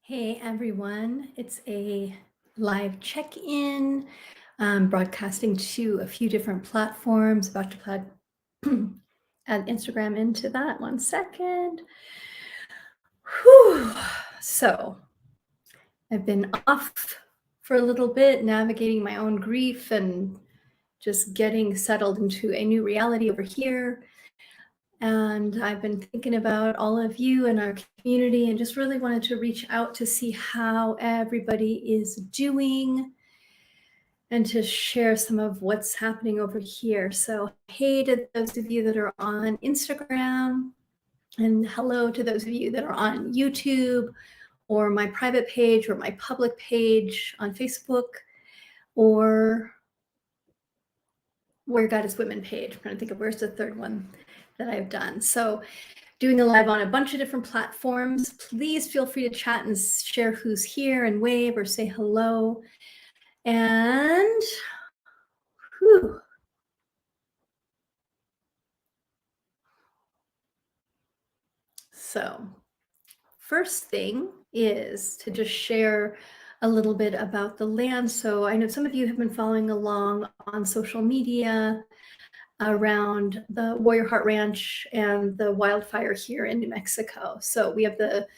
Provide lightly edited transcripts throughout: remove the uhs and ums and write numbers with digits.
Hey everyone, it's a live check-in, broadcasting to a few different platforms. About to add Instagram into that. 1 second. Whew. So I've been off for a little bit, navigating my own grief and just getting settled into a new reality over here. And I've been thinking about all of you and our community and just really wanted to reach out to see how everybody is doing and to share some of what's happening over here. So hey to those of you that are on Instagram, and hello to those of you that are on YouTube or my private page or my public page on Facebook or Where God is Women page. I'm trying to think of where's the third one that I've done. So doing a live on a bunch of different platforms. Please feel free to chat and share who's here and wave or say hello. And whew. So first thing is to just share a little bit about the land. So I know some of you have been following along on social media around the Warrior Heart Ranch and the wildfire here in New Mexico. So we have the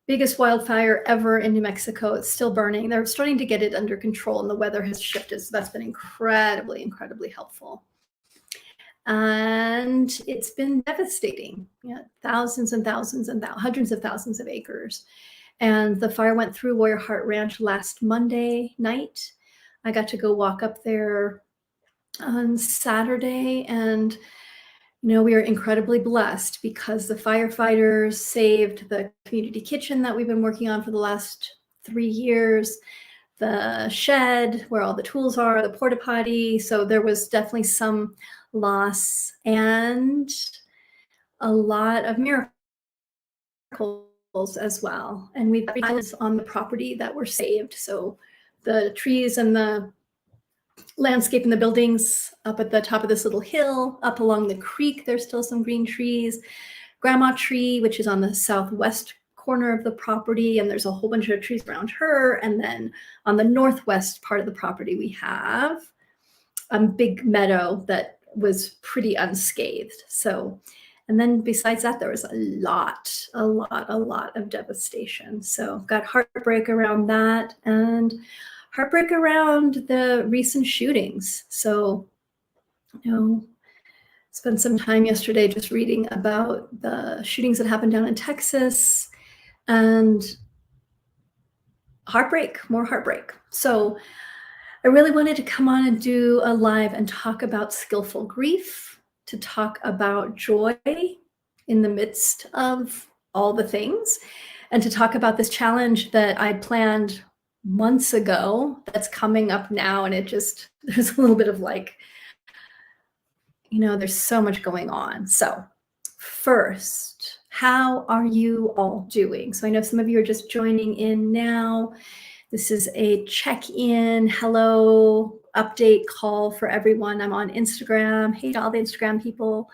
biggest wildfire ever in New Mexico. It's still burning. They're starting to get it under control and the weather has shifted. So that's been incredibly, incredibly helpful. And it's been devastating. Thousands and thousands and hundreds of thousands of acres. And the fire went through Warrior Heart Ranch last Monday night. I got to go walk up there on Saturday, and we are incredibly blessed because the firefighters saved the community kitchen that we've been working on for the last 3 years, the shed where all the tools are, the porta potty. So there was definitely some loss and a lot of miracles as well. And we've got islands on the property that were saved. So the trees and the landscape and the buildings up at the top of this little hill, up along the creek, there's still some green trees. Grandma tree, which is on the southwest corner of the property, and there's a whole bunch of trees around her. And then on the northwest part of the property, we have a big meadow that was pretty unscathed. So, and then besides that, there was a lot of devastation. So got heartbreak around that and heartbreak around the recent shootings. So, spent some time yesterday just reading about the shootings that happened down in Texas and heartbreak, more heartbreak. So I really wanted to come on and do a live and talk about skillful grief, to talk about joy in the midst of all the things, and to talk about this challenge that I planned months ago that's coming up now. And there's a little bit of like, there's so much going on. So first, how are you all doing? So I know some of you are just joining in now. This is a check-in, hello, update call for everyone. I'm on Instagram. Hey to all the Instagram people,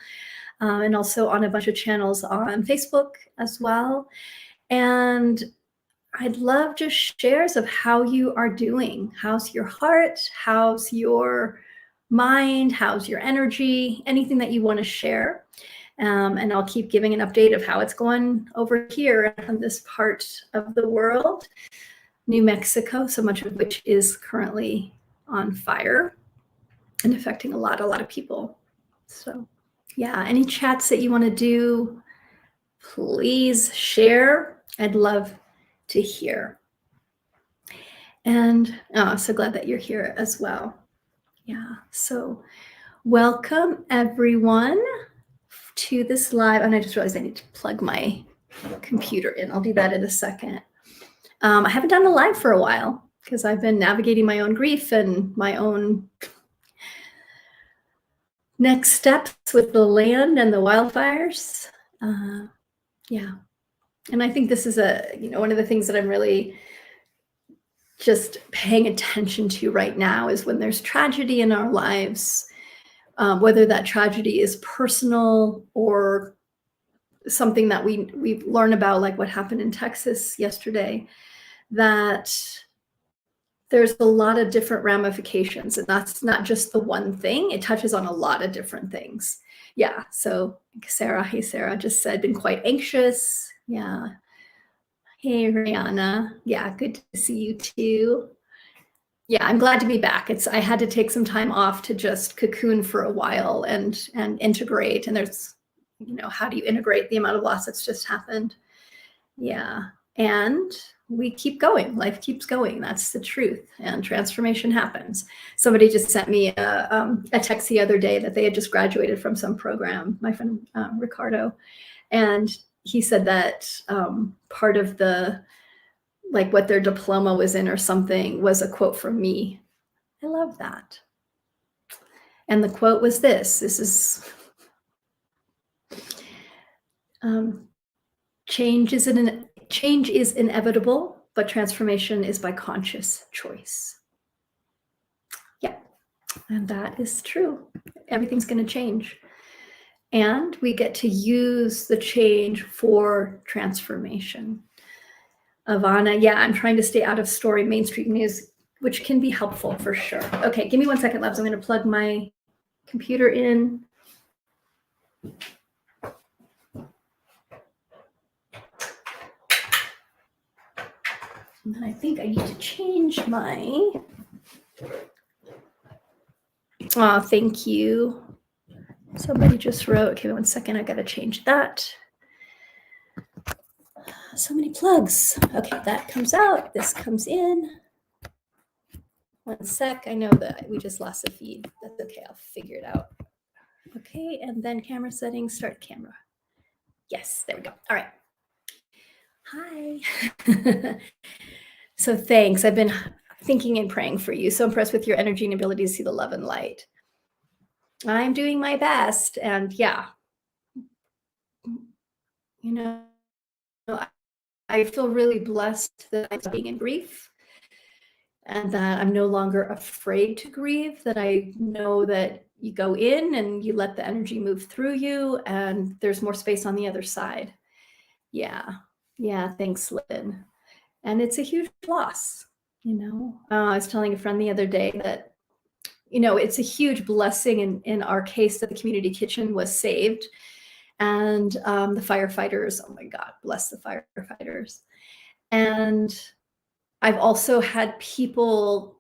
and also on a bunch of channels on Facebook as well. And I'd love just shares of how you are doing. How's your heart? How's your mind? How's your energy? Anything that you want to share. And I'll keep giving an update of how it's going over here in this part of the world, New Mexico, so much of which is currently on fire and affecting a lot of people. So yeah, any chats that you want to do, please share. I'd love to hear. And so glad that you're here as well. Yeah, so welcome everyone to this live. And I just realized I need to plug my computer in. I'll do that in a second. I haven't done a live for a while because I've been navigating my own grief and my own next steps with the land and the wildfires. Yeah. And I think this is one of the things that I'm really just paying attention to right now is when there's tragedy in our lives, whether that tragedy is personal or something that we learn about, like what happened in Texas yesterday, that there's a lot of different ramifications, and that's not just the one thing. It touches on a lot of different things. Yeah. So Sarah, hey Sarah, just said been quite anxious. Yeah. Hey Rihanna. Yeah, good to see you too. Yeah, I'm glad to be back. I had to take some time off to just cocoon for a while and integrate. And there's, how do you integrate the amount of loss that's just happened? Yeah. And we keep going. Life keeps going. That's the truth. And transformation happens. Somebody just sent me a text the other day that they had just graduated from some program, my friend Ricardo. And he said that part of the, like what their diploma was in or something, was a quote from me. I love that. And the quote was this is, change is inevitable, but transformation is by conscious choice. Yeah, and that is true. Everything's going to change. And we get to use the change for transformation. Ivana, yeah, I'm trying to stay out of story mainstream news, which can be helpful for sure. Okay, give me 1 second, loves. I'm going to plug my computer in. And then I think I need to change my. Oh, thank you. Somebody just wrote, okay, 1 second, I got to change that. So many plugs. Okay, that comes out. This comes in. 1 sec. I know that we just lost the feed. That's okay. I'll figure it out. Okay, and then camera settings, start camera. Yes, there we go. All right. Hi. So thanks. I've been thinking and praying for you. So impressed with your energy and ability to see the love and light. I'm doing my best. And yeah, I feel really blessed that I'm being in grief and that I'm no longer afraid to grieve, that I know that you go in and you let the energy move through you and there's more space on the other side. Yeah. Yeah. Thanks, Lynn. And it's a huge loss. I was telling a friend the other day that, it's a huge blessing in our case that the community kitchen was saved. And the firefighters, oh my God, bless the firefighters. And I've also had people,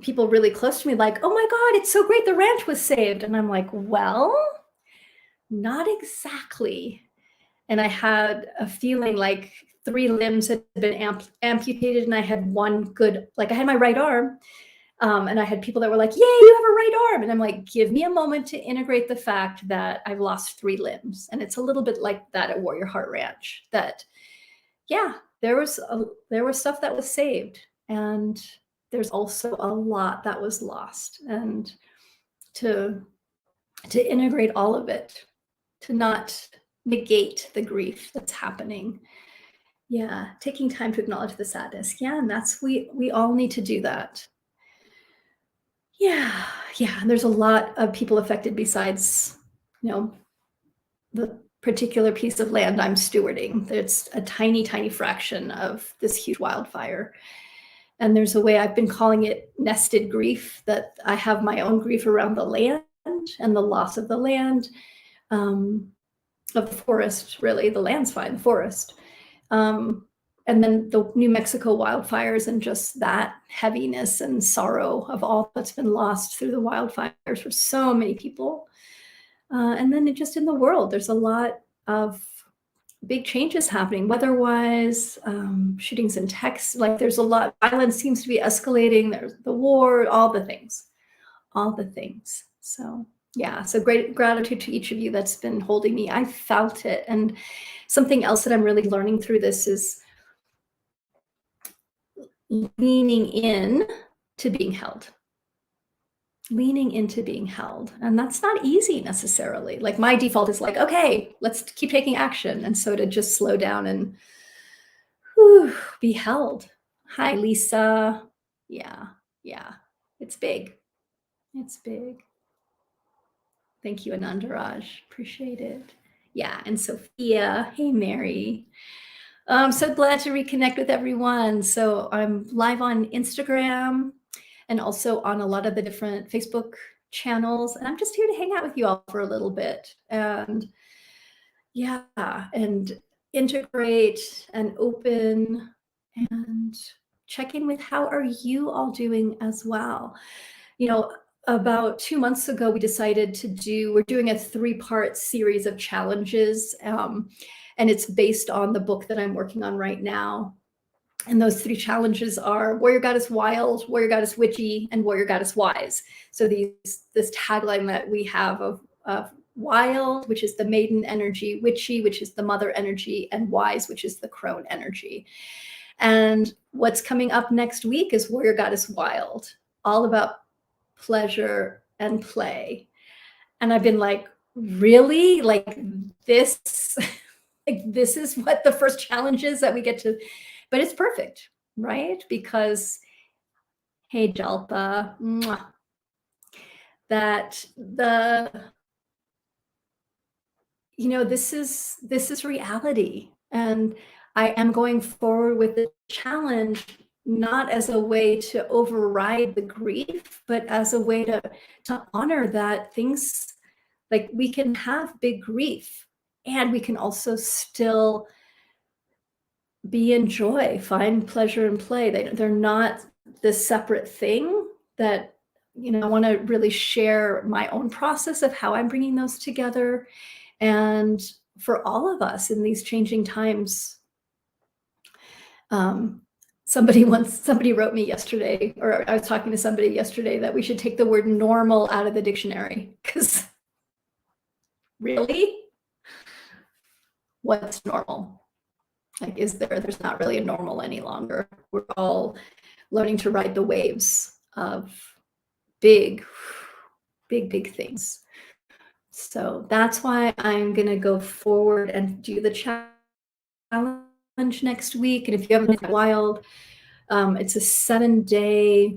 people really close to me like, oh my God, it's so great the ranch was saved. And I'm like, well, not exactly. And I had a feeling like 3 limbs had been amputated and I had one good, like I had my right arm. And I had people that were like, yay, you have a right arm. And I'm like, give me a moment to integrate the fact that I've lost 3 limbs. And it's a little bit like that at Warrior Heart Ranch, that, yeah, there was stuff that was saved. And there's also a lot that was lost. And to integrate all of it, to not negate the grief that's happening. Yeah, taking time to acknowledge the sadness. Yeah, and we all need to do that. Yeah. And there's a lot of people affected besides, the particular piece of land I'm stewarding. It's a tiny, tiny fraction of this huge wildfire. And there's a way, I've been calling it nested grief, that I have my own grief around the land and the loss of the land, of the forest, really. The land's fine, the forest. And then the New Mexico wildfires and just that heaviness and sorrow of all that's been lost through the wildfires for so many people. And then just in the world, there's a lot of big changes happening, weather-wise, shootings in Texas. Like there's a lot, violence seems to be escalating. There's the war, all the things. So yeah, so great gratitude to each of you that's been holding me. I felt it. And something else that I'm really learning through this is leaning in to being held. And that's not easy necessarily. Like my default is like, okay, let's keep taking action. And so to just slow down and be held. Hi, Lisa. Yeah. It's big. Thank you, Anandaraj. Appreciate it. Yeah, and Sophia. Hey, Mary. I'm so glad to reconnect with everyone. So I'm live on Instagram and also on a lot of the different Facebook channels. And I'm just here to hang out with you all for a little bit. And yeah, and integrate and open and check in with how are you all doing as well. You know, about 2 months ago, we decided we're doing a 3-part series of challenges. And it's based on the book that I'm working on right now. And those 3 challenges are Warrior Goddess Wild, Warrior Goddess Witchy, and Warrior Goddess Wise. So this tagline that we have of Wild, which is the maiden energy, Witchy, which is the mother energy, and Wise, which is the crone energy. And what's coming up next week is Warrior Goddess Wild, all about pleasure and play. And I've been like, really? Like this, like this is what the first challenge is that we get to, but it's perfect, right? Because, hey, Jalpa, mwah, that this is reality. And I am going forward with the challenge, not as a way to override the grief, but as a way to honor that things, like, we can have big grief and we can also still be in joy, find pleasure and play. They're not this separate thing. That, I want to really share my own process of how I'm bringing those together. And for all of us in these changing times, somebody wrote me yesterday, or I was talking to somebody yesterday, that we should take the word normal out of the dictionary, because really, what's normal? Like, there's not really a normal any longer. We're all learning to ride the waves of big things. So that's why I'm going to go forward and do the challenge next week. And if you haven't been Wild, it's a 7-day,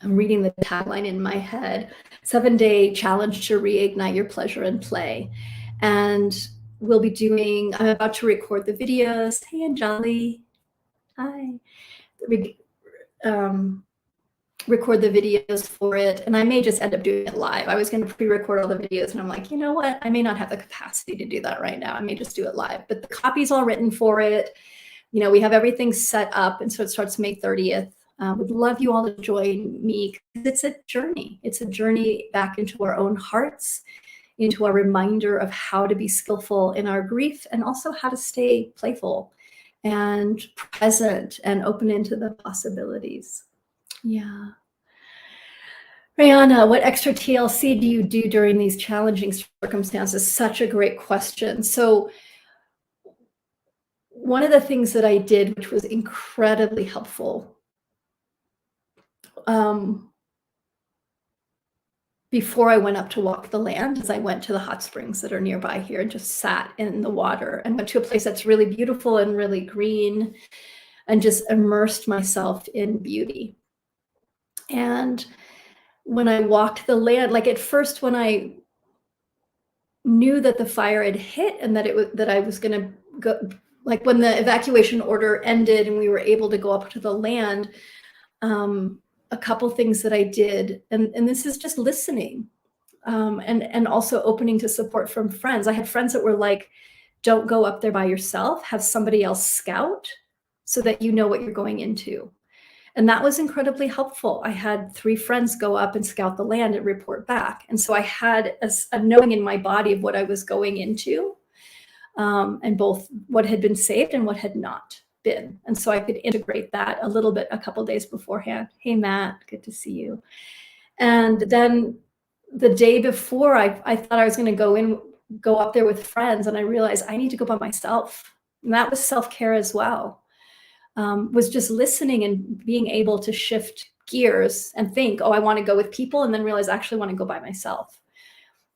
I'm reading the tagline in my head, 7-day challenge to reignite your pleasure and play. And I'm about to record the videos. Hey, Anjali. Hi. Record the videos for it, and I may just end up doing it live. I was going to pre-record all the videos, and I'm like, you know what? I may not have the capacity to do that right now. I may just do it live. But the copy's all written for it. We have everything set up, and so it starts May 30th. Would love you all to join me, because it's a journey. It's a journey back into our own hearts, into a reminder of how to be skillful in our grief, and also how to stay playful and present and open into the possibilities. Yeah. Rihanna, what extra TLC do you do during these challenging circumstances? Such a great question. So one of the things that I did, which was incredibly helpful, before I went up to walk the land, is I went to the hot springs that are nearby here and just sat in the water, and went to a place that's really beautiful and really green, and just immersed myself in beauty. And when I walked the land, like, at first, when I knew that the fire had hit and that I was going to go, like, when the evacuation order ended and we were able to go up to the land, a couple things that I did, and this is just listening, and also opening to support from friends. I had friends that were like, don't go up there by yourself, have somebody else scout so that you know what you're going into. And that was incredibly helpful. I had 3 friends go up and scout the land and report back. And so I had a knowing in my body of what I was going into, and both what had been saved and what had not been. And so I could integrate that a little bit a couple days beforehand. Hey, Matt, good to see you. And then the day before, I thought I was going to go up there with friends, and I realized I need to go by myself. And that was self-care as well. Was just listening and being able to shift gears and think, oh, I want to go with people, and then realize I actually want to go by myself.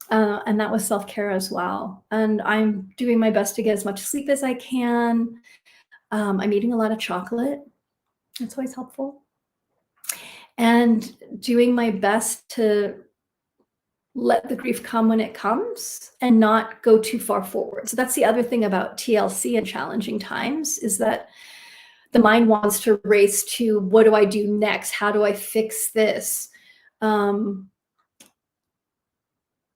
And that was self-care as well. And I'm doing my best to get as much sleep as I can. I'm eating a lot of chocolate. That's always helpful. And doing my best to let the grief come when it comes and not go too far forward. So that's the other thing about TLC and challenging times, is that the mind wants to race to, what do I do next? How do I fix this?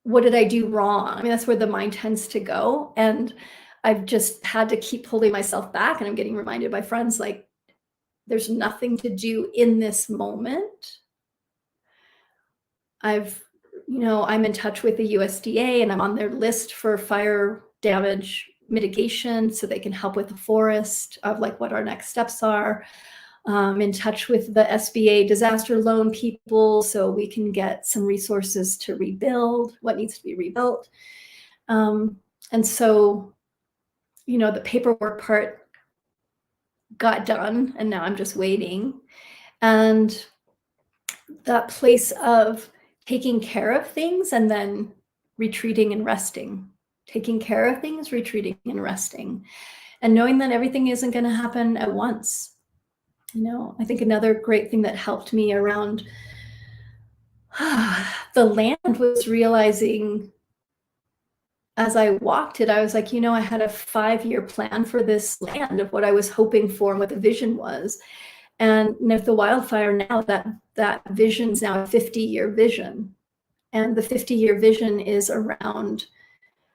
What did I do wrong? I mean, that's where the mind tends to go. And I've just had to keep holding myself back. And I'm getting reminded by friends, like, there's nothing to do in this moment. I'm in touch with the USDA, and I'm on their list for fire damage mitigation, so they can help with the forest, of like what our next steps are. In touch with the SBA disaster loan people, so we can get some resources to rebuild what needs to be rebuilt. And so, the paperwork part got done, and now I'm just waiting. And that place of taking care of things and then retreating and resting, taking care of things, retreating and resting, and knowing that everything isn't going to happen at once. I think another great thing that helped me around the land was realizing, as I walked it, I was like, I had a 5-year plan for this land of what I was hoping for and what the vision was. And with the wildfire now, that vision's now a 50-year vision. And the 50-year vision is around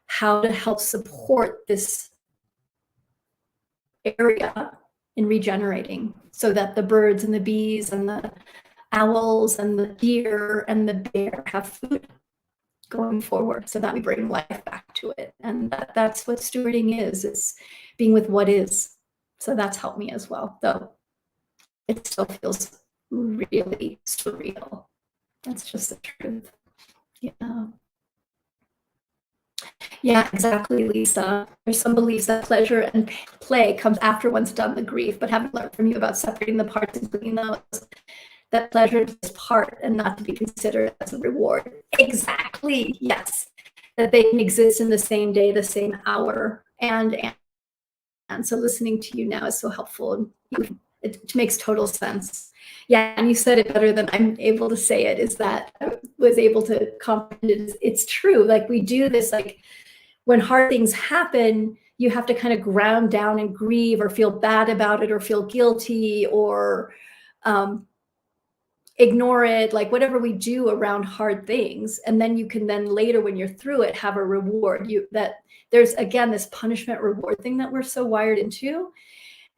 how to help support this area in regenerating, so that the birds and the bees and the owls and the deer and the bear have food going forward, so that we bring life back to it. And that's what stewarding is. It's being with what is. So that's helped me as well, though it still feels really surreal. That's just the truth. Yeah, exactly, Lisa. There's some beliefs that pleasure and play comes after one's done the grief, but haven't learned from you about separating the parts and including those. That pleasure is part and not to be considered as a reward. Exactly, yes. That they can exist in the same day, the same hour. And so listening to you now is so helpful. It makes total sense. Yeah, and you said it better than I'm able to say it, is that I was able to comprehend it. It's true. Like, we do this, like, when hard things happen, you have to kind of ground down and grieve or feel bad about it or feel guilty or ignore it, like whatever we do around hard things. And then you can then later, when you're through it, have a reward. That there's, again, this punishment reward thing that we're so wired into.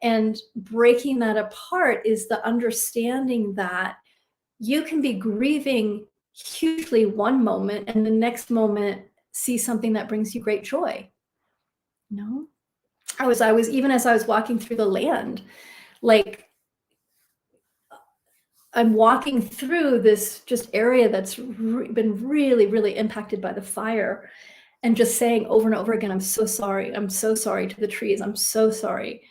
And breaking that apart is the understanding that you can be grieving hugely one moment and the next moment see something that brings you great joy. I was even as I was walking through the land, like, I'm walking through this just area that's been really, really impacted by the fire, and just saying over and over again, I'm so sorry. I'm so sorry to the trees. I'm so sorry.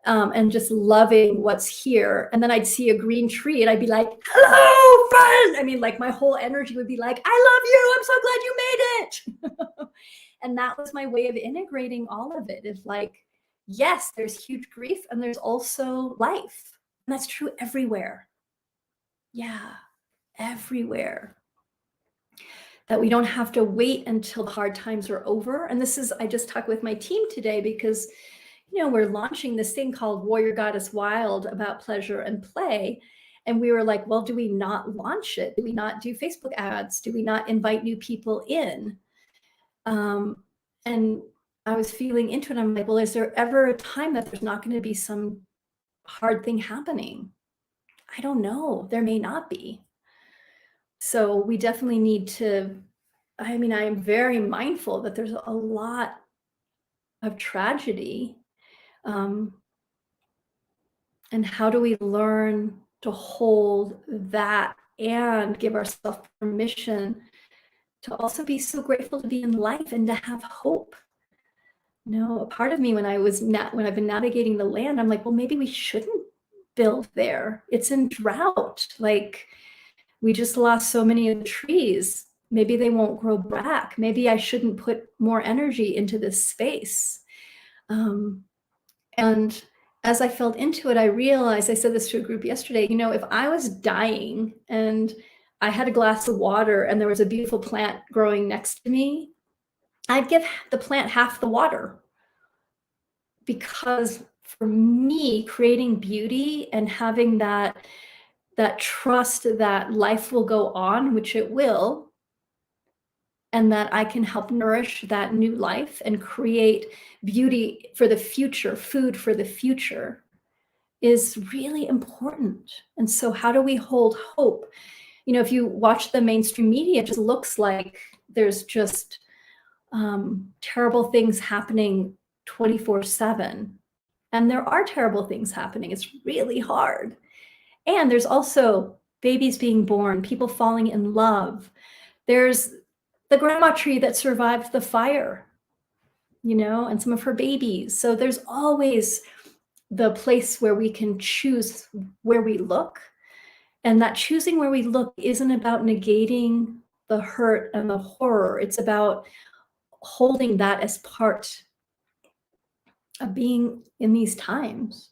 And just loving what's here. And then I'd see a green tree and I'd be like, hello, friend. I mean, like, my whole energy would be like, I love you. I'm so glad you made it. And that was my way of integrating all of it. Is like, yes, there's huge grief and there's also life. And that's true everywhere. Yeah, everywhere. That we don't have to wait until the hard times are over. And this is, I just talked with my team today because, we're launching this thing called Warrior Goddess Wild about pleasure and play. And we were like, well, do we not launch it? Do we not do Facebook ads? Do we not invite new people in? And I was feeling into it. I'm like, well, is there ever a time that there's not going to be some hard thing happening? I don't know. There may not be. So we definitely need to, I am very mindful that there's a lot of tragedy. And how do we learn to hold that and give ourselves permission to also be so grateful to be in life and to have hope? A part of me, when I've been navigating the land, I'm like, well, maybe we shouldn't build there. It's in drought. Like, we just lost so many of the trees. Maybe they won't grow back. Maybe I shouldn't put more energy into this space. And as I felt into it, I realized, I said this to a group yesterday, if I was dying and I had a glass of water and there was a beautiful plant growing next to me, I'd give the plant half the water, because for me, creating beauty and having that trust that life will go on, which it will, and that I can help nourish that new life and create beauty for the future, food for the future, is really important. And so how do we hold hope? You know, if you watch the mainstream media, it just looks like there's just terrible things happening 24/7. And there are terrible things happening. It's really hard. And there's also babies being born, people falling in love. There's the grandma tree that survived the fire, you know, and some of her babies. So there's always the place where we can choose where we look. And that choosing where we look isn't about negating the hurt and the horror. It's about holding that as part of being in these times.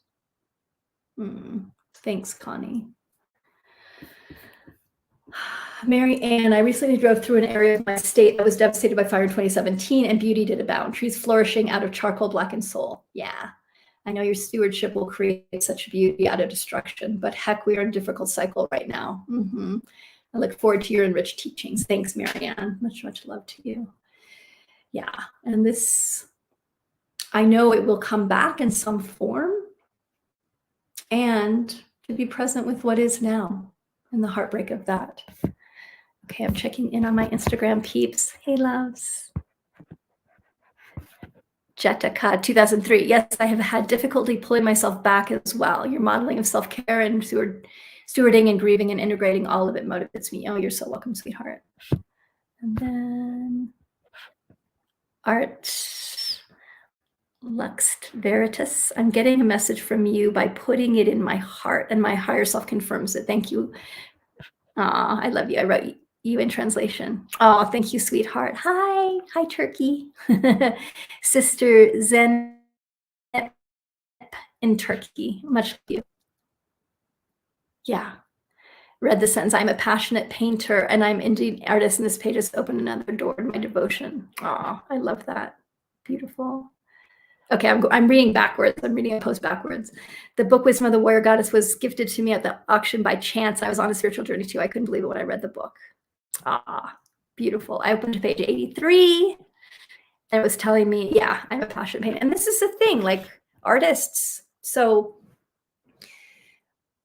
Thanks, Connie. Mary Ann, I recently drove through an area of my state that was devastated by fire in 2017, and beauty did abound. Trees flourishing out of charcoal blackened soul. Yeah, I know your stewardship will create such beauty out of destruction, but heck, we are in a difficult cycle right now. I look forward to your enriched teachings. Thanks, Mary Ann. Much, much love to you. Yeah, and this, I know it will come back in some form, and to be present with what is now and the heartbreak of that. Okay, I'm checking in on my Instagram peeps. Hey, loves. Jetica, 2003. Yes, I have had difficulty pulling myself back as well. Your modeling of self-care and stewarding and grieving and integrating all of it motivates me. Oh, you're so welcome, sweetheart. And then Art Luxt Veritas. I'm getting a message from you by putting it in my heart, and my higher self confirms it. Thank you. I love you. I wrote you in translation. Oh, thank you, sweetheart. Hi, Turkey. Sister Zen in Turkey. Much love you. Yeah. Read the sentence, I'm a passionate painter and I'm indeed artist, and this page has opened another door to my devotion. Oh, I love that. Beautiful. Okay, I'm reading backwards. I'm reading a post backwards. The book Wisdom of the Warrior Goddess was gifted to me at the auction by chance. I was on a spiritual journey too. I couldn't believe it when I read the book. Beautiful. I opened to page 83 and it was telling me, yeah, I'm a passionate painter. And this is the thing, like artists. So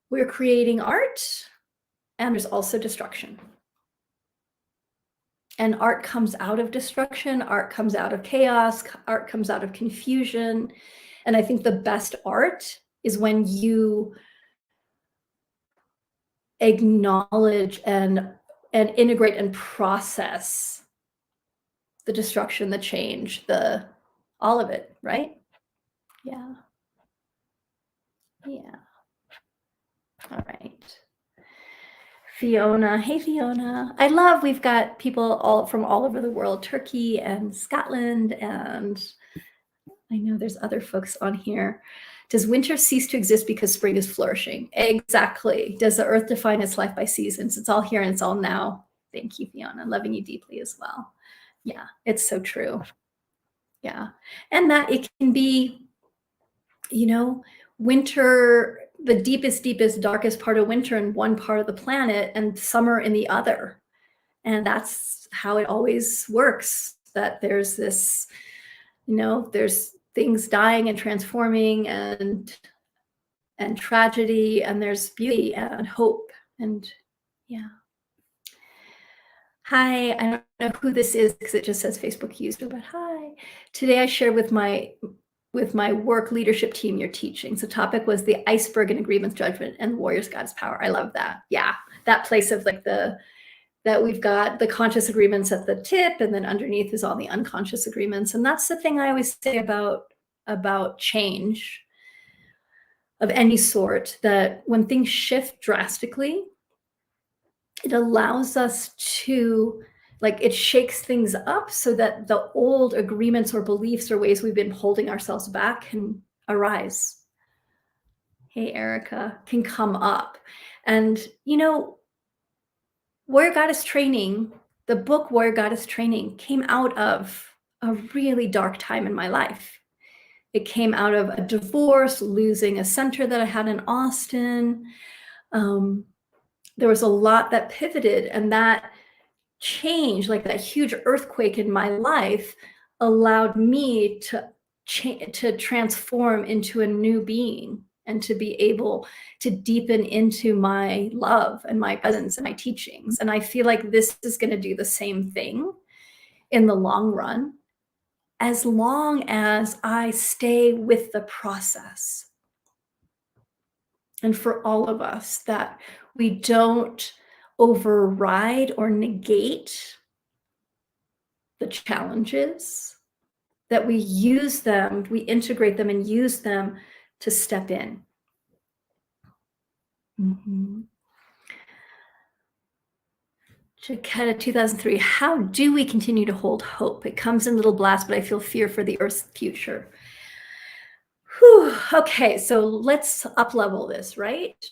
we're creating art, and there's also destruction. And art comes out of destruction, art comes out of chaos, art comes out of confusion. And I think the best art is when you acknowledge and integrate and process the destruction, the change, all of it, right? Yeah. All right. Fiona, hey Fiona. We've got people from all over the world, Turkey and Scotland, and I know there's other folks on here. Does winter cease to exist because spring is flourishing? Exactly. Does the earth define its life by seasons? It's all here and it's all now. Thank you, Fiona. Loving you deeply as well. Yeah, it's so true. Yeah. And that it can be, winter, the deepest, darkest part of winter in one part of the planet and summer in the other. And that's how it always works, that there's this, there's things dying and transforming and tragedy, and there's beauty and hope. And yeah. Hi, I don't know who this is because it just says Facebook user, but hi. Today I shared with my work leadership team your teachings. The topic was the iceberg and agreements, judgment, and warrior's God's power. I love that. Yeah, that place of like that we've got the conscious agreements at the tip, and then underneath is all the unconscious agreements. And that's the thing I always say about change of any sort, that when things shift drastically, it allows us to, it shakes things up so that the old agreements or beliefs or ways we've been holding ourselves back can arise. Hey, Erica, can come up. And, Warrior Goddess Training, the book Warrior Goddess Training came out of a really dark time in my life. It came out of a divorce, losing a center that I had in Austin. There was a lot that pivoted, and that change, like that huge earthquake in my life, allowed me to transform into a new being and to be able to deepen into my love and my presence and my teachings. And I feel like this is going to do the same thing in the long run, as long as I stay with the process. And for all of us, that we don't override or negate the challenges, that we use them, we integrate them and use them to step in. Jaquetta 2003, how do we continue to hold hope? It comes in little blasts, but I feel fear for the Earth's future. Whew. Okay, so let's up-level this, right?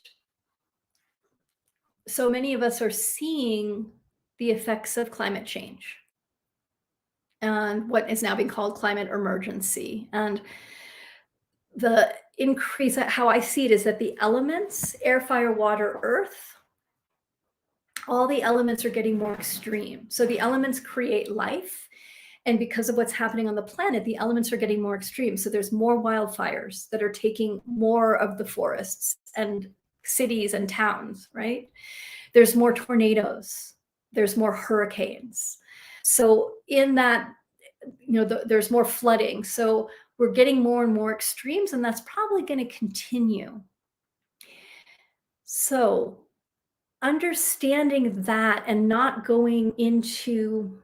So many of us are seeing the effects of climate change and what is now being called climate emergency. And the increase, how I see it, is that the elements, air, fire, water, earth, all the elements are getting more extreme. So the elements create life. And because of what's happening on the planet, the elements are getting more extreme. So there's more wildfires that are taking more of the forests and cities and towns, right? There's more tornadoes. There's more hurricanes. So in that, there's more flooding. So we're getting more and more extremes, and that's probably going to continue. So understanding that and not going into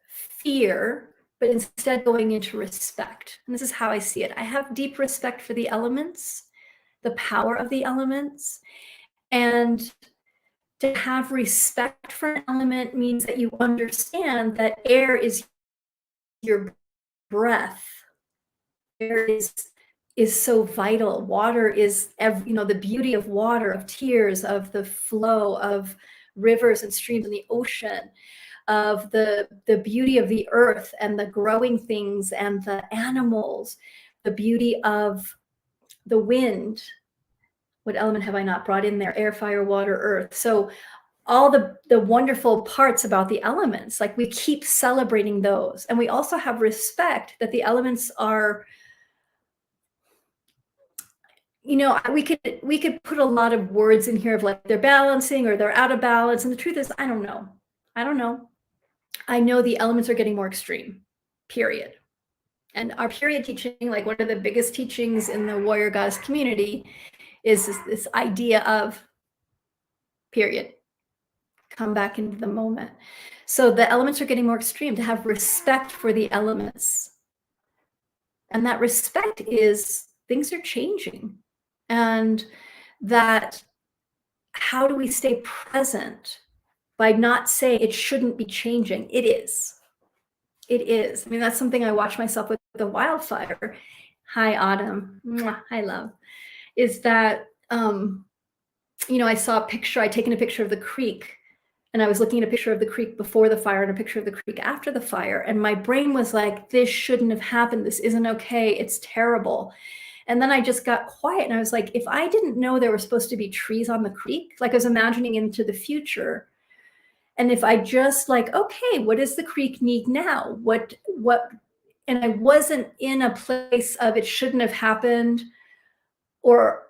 fear, but instead going into respect. And this is how I see it. I have deep respect for the elements, the power of the elements, and to have respect for an element means that you understand that air is your breath. Air is so vital. Water is, the beauty of water, of tears, of the flow of rivers and streams in the ocean, of the beauty of the earth and the growing things and the animals, the beauty of the wind. What element have I not brought in there? Air, fire, water, earth. So all the wonderful parts about the elements, like we keep celebrating those. And we also have respect that the elements are, we could put a lot of words in here of like they're balancing or they're out of balance. And the truth is, I don't know. I know the elements are getting more extreme, period. And our period teaching, like one of the biggest teachings in the warrior goddess community, is this idea of period. Come back into the moment. So the elements are getting more extreme, to have respect for the elements. And that respect is things are changing. And that how do we stay present by not saying it shouldn't be changing? It is. It is. I mean, that's something I watch myself with the wildfire. Hi, Autumn. Mwah, hi, love. Is that, I saw a picture, I'd taken a picture of the creek, and I was looking at a picture of the creek before the fire and a picture of the creek after the fire. And my brain was like, this shouldn't have happened. This isn't okay. It's terrible. And then I just got quiet and I was like, if I didn't know there were supposed to be trees on the creek, like I was imagining into the future. And if I just like, okay, what does the creek need now? And I wasn't in a place of it shouldn't have happened, or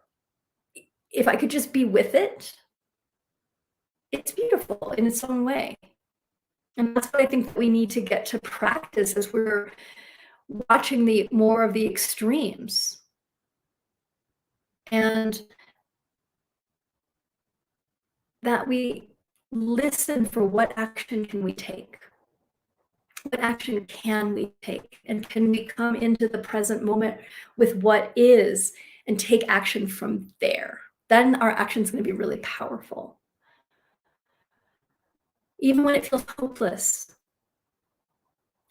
if I could just be with it, it's beautiful in its own way. And that's what I think that we need to get to practice as we're watching more of the extremes. And that we listen for what action can we take? What action can we take? And can we come into the present moment with what is and take action from there? Then our action is going to be really powerful. Even when it feels hopeless.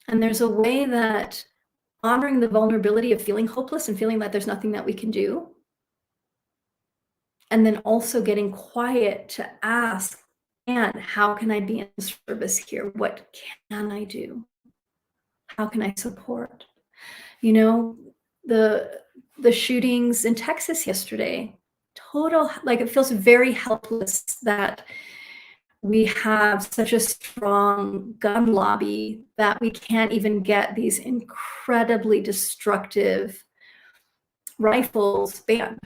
And there's a way that honoring the vulnerability of feeling hopeless and feeling that there's nothing that we can do, And then also getting quiet to ask, and how can I be in service here? What can I do? How can I support? You know, the shootings in Texas yesterday, total, like, it feels very helpless that we have such a strong gun lobby that we can't even get these incredibly destructive rifles banned.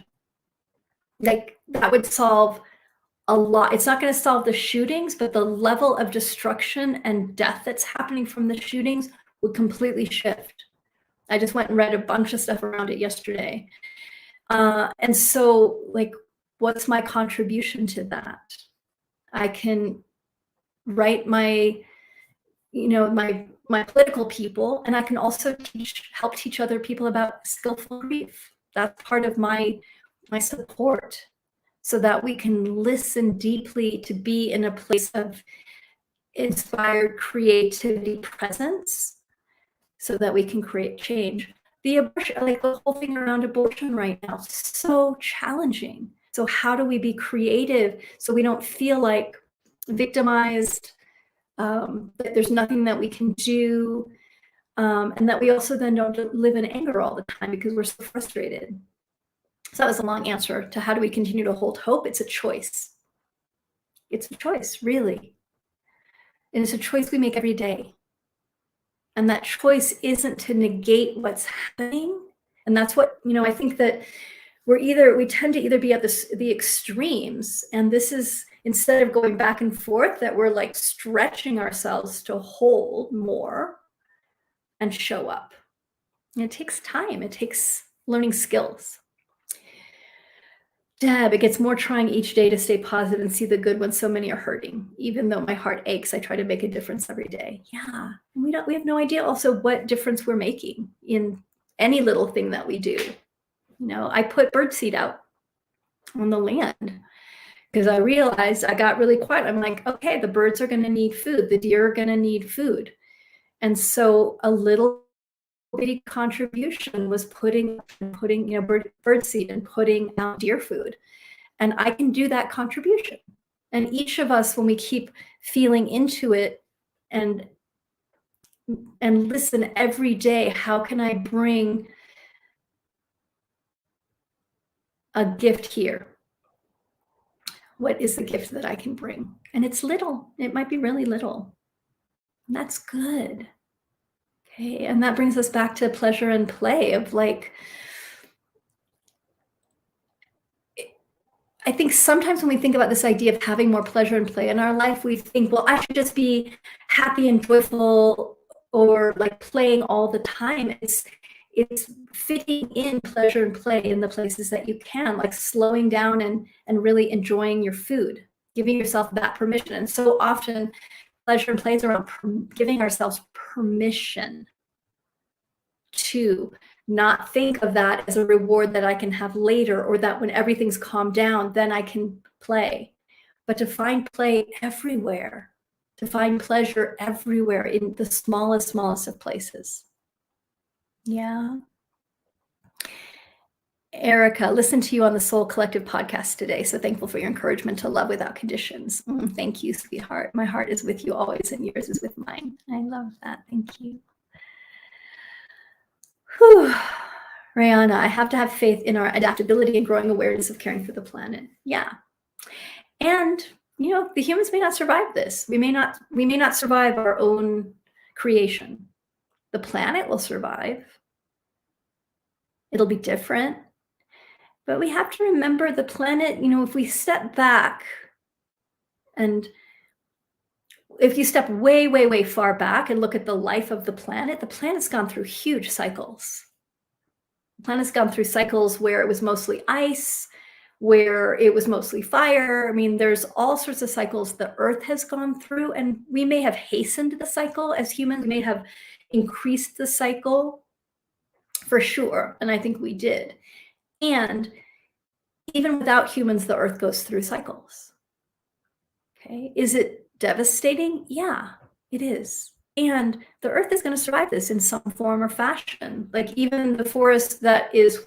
Like, that would solve a lot. It's not going to solve the shootings, but the level of destruction and death that's happening from the shootings would completely shift. I just went and read a bunch of stuff around it yesterday. And so, like, what's my contribution to that? I can write my, my political people, and I can also help teach other people about skillful grief. That's part of my support, so that we can listen deeply to be in a place of inspired creativity presence, so that we can create change. The abortion, like the whole thing around abortion right now, so challenging. So how do we be creative so we don't feel like victimized, that there's nothing that we can do, and that we also then don't live in anger all the time because we're so frustrated. So that was a long answer to how do we continue to hold hope. It's a choice. It's a choice, really. And it's a choice we make every day. And that choice isn't to negate what's happening. And that's what, I think that we tend to either be at the extremes. And this is, instead of going back and forth, that we're like stretching ourselves to hold more and show up. And it takes time. It takes learning skills. Deb, it gets more trying each day to stay positive and see the good when so many are hurting. Even though my heart aches, I try to make a difference every day. Yeah, and we have no idea also what difference we're making in any little thing that we do. I put birdseed out on the land because I realized, I got really quiet. I'm like, okay, the birds are going to need food. The deer are going to need food. And so a little bitty contribution was putting birdseed and putting out deer food. And I can do that contribution. And each of us, when we keep feeling into it and listen every day, how can I bring a gift here? What is the gift that I can bring? And it's little. It might be really little. And that's good. Okay. And that brings us back to pleasure and play of like, I think sometimes when we think about this idea of having more pleasure and play in our life, we think, well, I should just be happy and joyful or like playing all the time. It's fitting in pleasure and play in the places that you can, like slowing down and really enjoying your food, giving yourself that permission. And so often pleasure and play is around giving ourselves permission to not think of that as a reward that I can have later, or that when everything's calmed down, then I can play, but to find play everywhere, to find pleasure everywhere in the smallest of places. Yeah. Erica, listen to you on the Soul Collective podcast today. So thankful for your encouragement to love without conditions. Thank you, sweetheart. My heart is with you always, and yours is with mine. I love that. Thank you. Whew. Rihanna, I have to have faith in our adaptability and growing awareness of caring for the planet. Yeah. And, the humans may not survive this. We may not survive our own creation. The planet will survive. It'll be different. But we have to remember the planet, if we step back, and if you step way, way, way far back and look at the life of the planet's gone through huge cycles. The planet's gone through cycles where it was mostly ice, where it was mostly fire. I mean, there's all sorts of cycles the Earth has gone through, and we may have hastened the cycle as humans. We may have increased the cycle for sure, and I think we did. And even without humans, the Earth goes through cycles. Okay, is it devastating? Yeah, it is. And the Earth is going to survive this in some form or fashion. Like even the forest that is,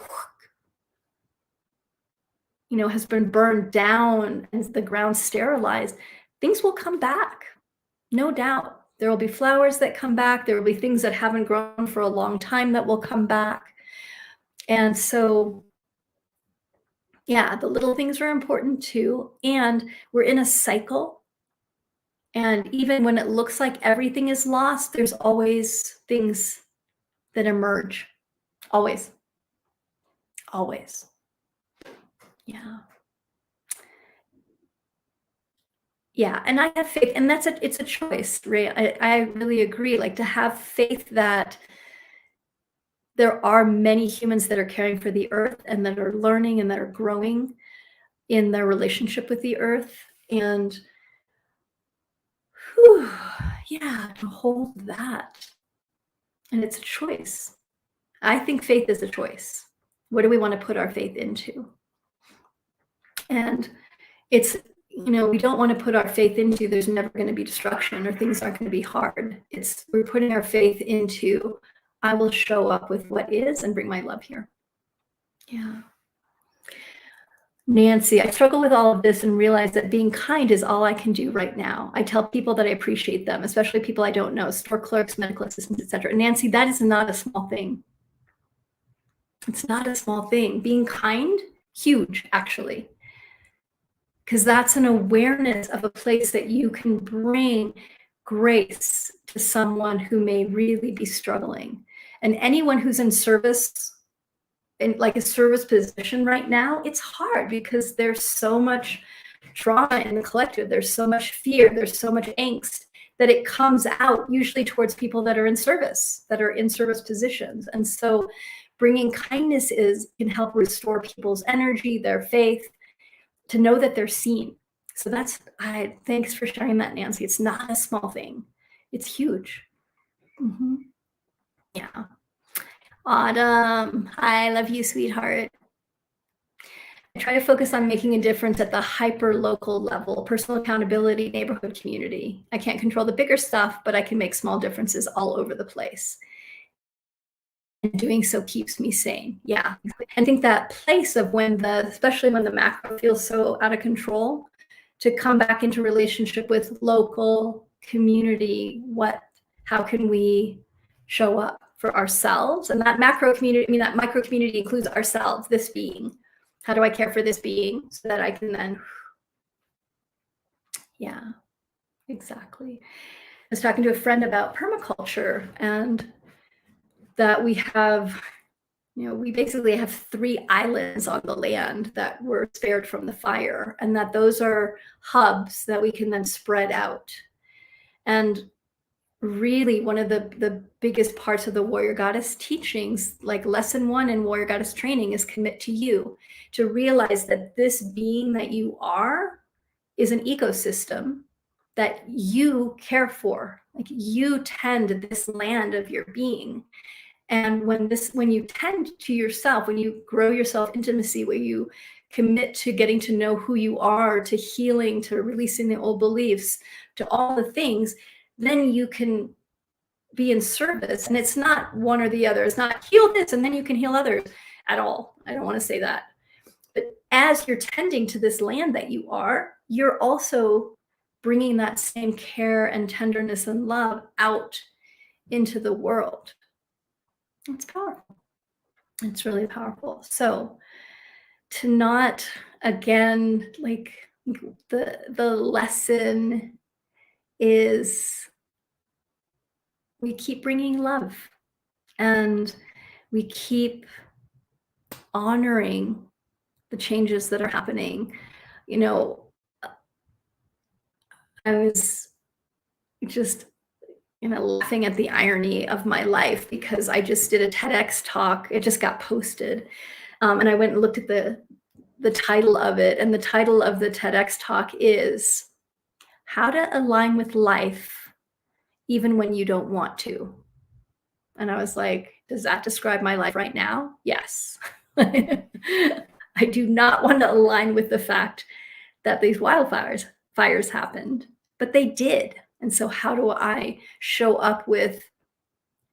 has been burned down and the ground sterilized, things will come back. No doubt. There will be flowers that come back. There will be things that haven't grown for a long time that will come back. And so, yeah, the little things are important too. And we're in a cycle. And even when it looks like everything is lost, there's always things that emerge. Always. Always. Yeah. Yeah, and I have faith, and it's a choice, right? I really agree. Like, to have faith that there are many humans that are caring for the earth and that are learning and that are growing in their relationship with the earth. And whew, yeah, to hold that. And it's a choice. I think faith is a choice. What do we want to put our faith into? And it's, we don't want to put our faith into there's never going to be destruction or things aren't going to be hard. It's we're putting our faith into I will show up with what is and bring my love here. Yeah. Nancy, I struggle with all of this and realize that being kind is all I can do right now. I tell people that I appreciate them, especially people I don't know, store clerks, medical assistants, etc. Nancy, that is not a small thing. It's not a small thing. Being kind, huge, actually. Because that's an awareness of a place that you can bring grace to someone who may really be struggling. And anyone who's in service, in like a service position right now, it's hard because there's so much trauma in the collective. There's so much fear. There's so much angst that it comes out usually towards people that are in service positions. And so bringing kindness can help restore people's energy, their faith, to know that they're seen. So thanks for sharing that, Nancy. It's not a small thing. It's huge. Mm-hmm. Yeah. Autumn, I love you, sweetheart. I try to focus on making a difference at the hyper local level, personal accountability, neighborhood, community. I can't control the bigger stuff, but I can make small differences all over the place. And doing so keeps me sane. Yeah. I think that place of especially when the macro feels so out of control, to come back into relationship with local community, how can we show up for ourselves? And that micro community includes ourselves, this being. How do I care for this being so that I can then, yeah, exactly. I was talking to a friend about permaculture and that we have, we basically have 3 islands on the land that were spared from the fire, and that those are hubs that we can then spread out. And really one of the biggest parts of the warrior goddess teachings, like lesson 1 in warrior goddess training, is commit to you, to realize that this being that you are is an ecosystem that you care for. Like, you tend this land of your being. And when you tend to yourself, when you grow your self intimacy, where you commit to getting to know who you are, to healing, to releasing the old beliefs, to all the things, then you can be in service. And it's not one or the other. It's not heal this and then you can heal others at all. I don't want to say that. But as you're tending to this land that you are, you're also bringing that same care and tenderness and love out into the world. It's powerful. It's really powerful. So to not, again, like, the lesson is we keep bringing love and we keep honoring the changes that are happening. I was just laughing at the irony of my life because I just did a TEDx talk. It just got posted. And I went and looked at the title of it. And the title of the TEDx talk is How to Align with Life Even When You Don't Want to. And I was like, does that describe my life right now? Yes. I do not want to align with the fact that these wildfires happened, but they did. And so how do I show up with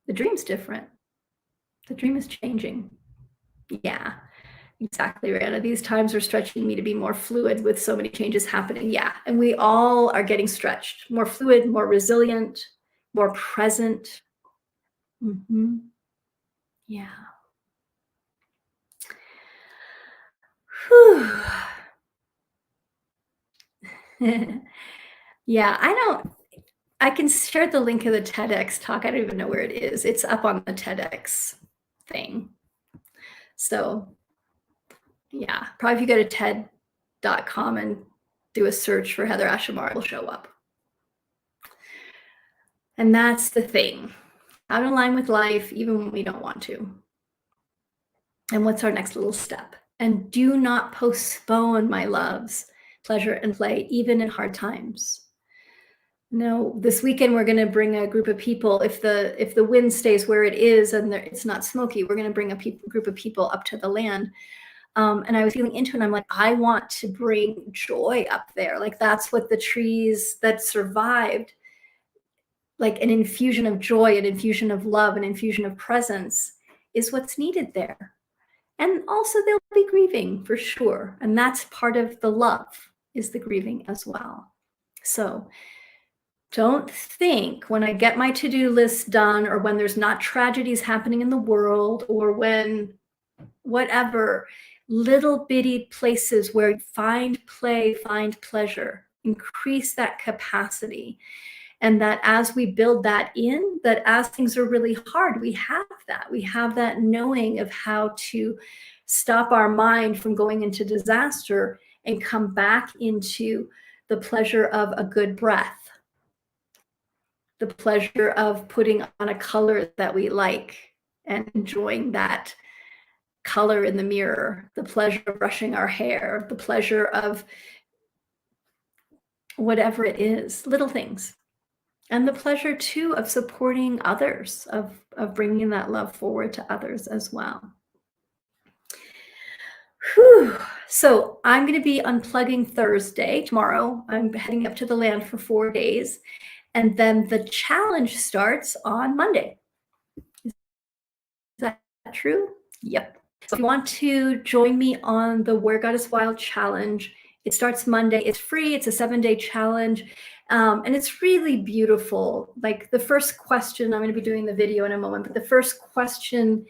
the dream's different? The dream is changing. Yeah. Exactly, Rihanna. These times are stretching me to be more fluid with so many changes happening. Yeah, and we all are getting stretched, more fluid, more resilient, more present. Yeah. Whew. Yeah, I can share the link of the TEDx talk. I don't even know where it is. It's up on the TEDx thing. So yeah, probably if you go to TED.com and do a search for HeatherAsh, it'll show up. And that's the thing. How to align with life, even when we don't want to. And what's our next little step? And do not postpone, my loves, pleasure and play, even in hard times. No, this weekend we're going to bring a group of people. If the wind stays where it is and it's not smoky, we're going to bring a group of people up to the land. And I was feeling into it, and I'm like, I want to bring joy up there. Like, that's what the trees that survived, like an infusion of joy, an infusion of love, an infusion of presence is what's needed there. And also they'll be grieving for sure. And that's part of the love, is the grieving as well. So don't think when I get my to-do list done, or when there's not tragedies happening in the world, or when whatever, little bitty places where you find play, find pleasure, increase that capacity. And that as we build that in, that as things are really hard, we have that knowing of how to stop our mind from going into disaster and come back into the pleasure of a good breath, the pleasure of putting on a color that we like and enjoying that color in the mirror, the pleasure of brushing our hair, the pleasure of whatever it is, little things. And the pleasure too of supporting others, of bringing that love forward to others as well. Whew. So I'm going to be unplugging Thursday. Tomorrow, I'm heading up to the land for 4 days. And then the challenge starts on Monday. Is that true? Yep. So if you want to join me on the Where God is Wild challenge, it starts Monday. It's free. It's a 7-day challenge. And it's really beautiful. Like, the first question, I'm going to be doing the video in a moment, but the first question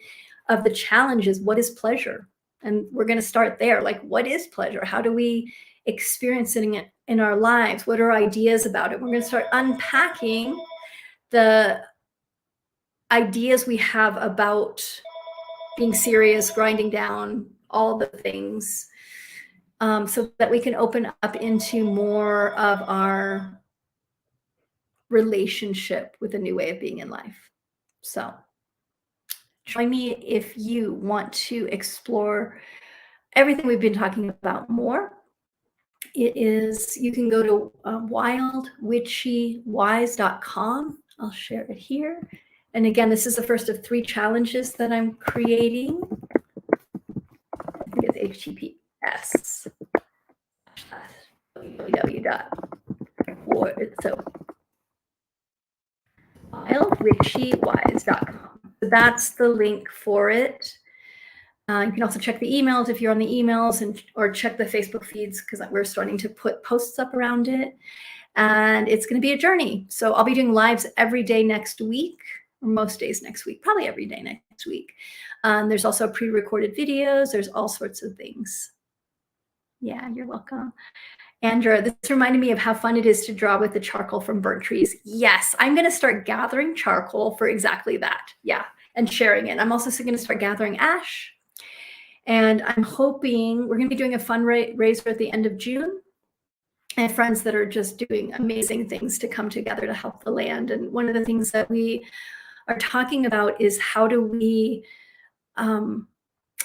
of the challenge is, what is pleasure? And we're going to start there. Like, what is pleasure? How do we experience it in our lives? What are ideas about it? We're going to start unpacking the ideas we have about being serious, grinding down, all the things, so that we can open up into more of our relationship with a new way of being in life. So join me if you want to explore everything we've been talking about more. You can go to wildwitchywise.com. I'll share it here. And again, this is the first of 3 challenges that I'm creating. I think it's HTTPS. So wildwitchywise.com. So that's the link for it. You can also check the emails if you're on the emails, or check the Facebook feeds, because we're starting to put posts up around it. And it's going to be a journey. So I'll be doing lives every day next week, or most days next week, probably every day next week. There's also pre-recorded videos. There's all sorts of things. Yeah, you're welcome. Andrea, this reminded me of how fun it is to draw with the charcoal from burnt trees. Yes, I'm going to start gathering charcoal for exactly that. Yeah, and sharing it. I'm also going to start gathering ash. And I'm hoping we're going to be doing a fundraiser at the end of June. I have friends that are just doing amazing things to come together to help the land. And one of the things that we are talking about is, how do we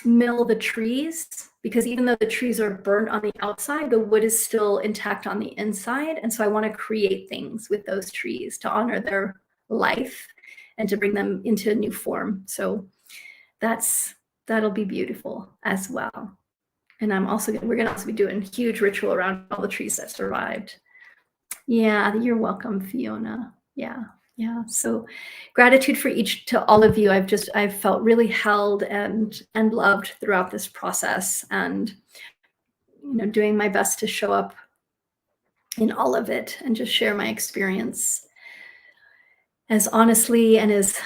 mill the trees? Because even though the trees are burnt on the outside, the wood is still intact on the inside. And so I want to create things with those trees to honor their life and to bring them into a new form. So that'll be beautiful as well. And we're going to also be doing a huge ritual around all the trees that survived. Yeah, you're welcome, Fiona. Yeah. Yeah. So gratitude for each to all of you. I've felt really held and loved throughout this process, and doing my best to show up in all of it and just share my experience as honestly and as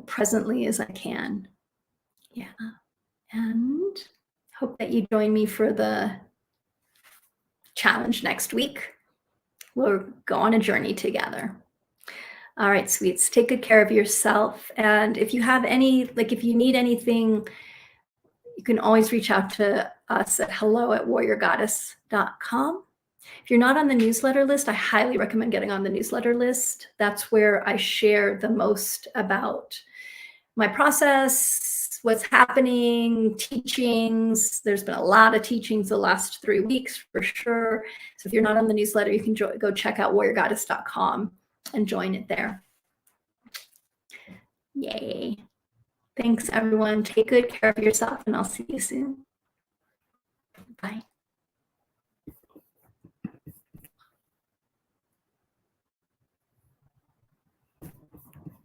presently as I can. Yeah. And hope that you join me for the challenge next week. We'll go on a journey together. All right, sweets, take good care of yourself. And if you have if you need anything, you can always reach out to us at hello@warriorgoddess.com. If you're not on the newsletter list, I highly recommend getting on the newsletter list. That's where I share the most about my process, what's happening, teachings. There's been a lot of teachings the last 3 weeks for sure. So if you're not on the newsletter, you can go check out warriorgoddess.com and join it there. Yay. Thanks, everyone. Take good care of yourself, and I'll see you soon. Bye.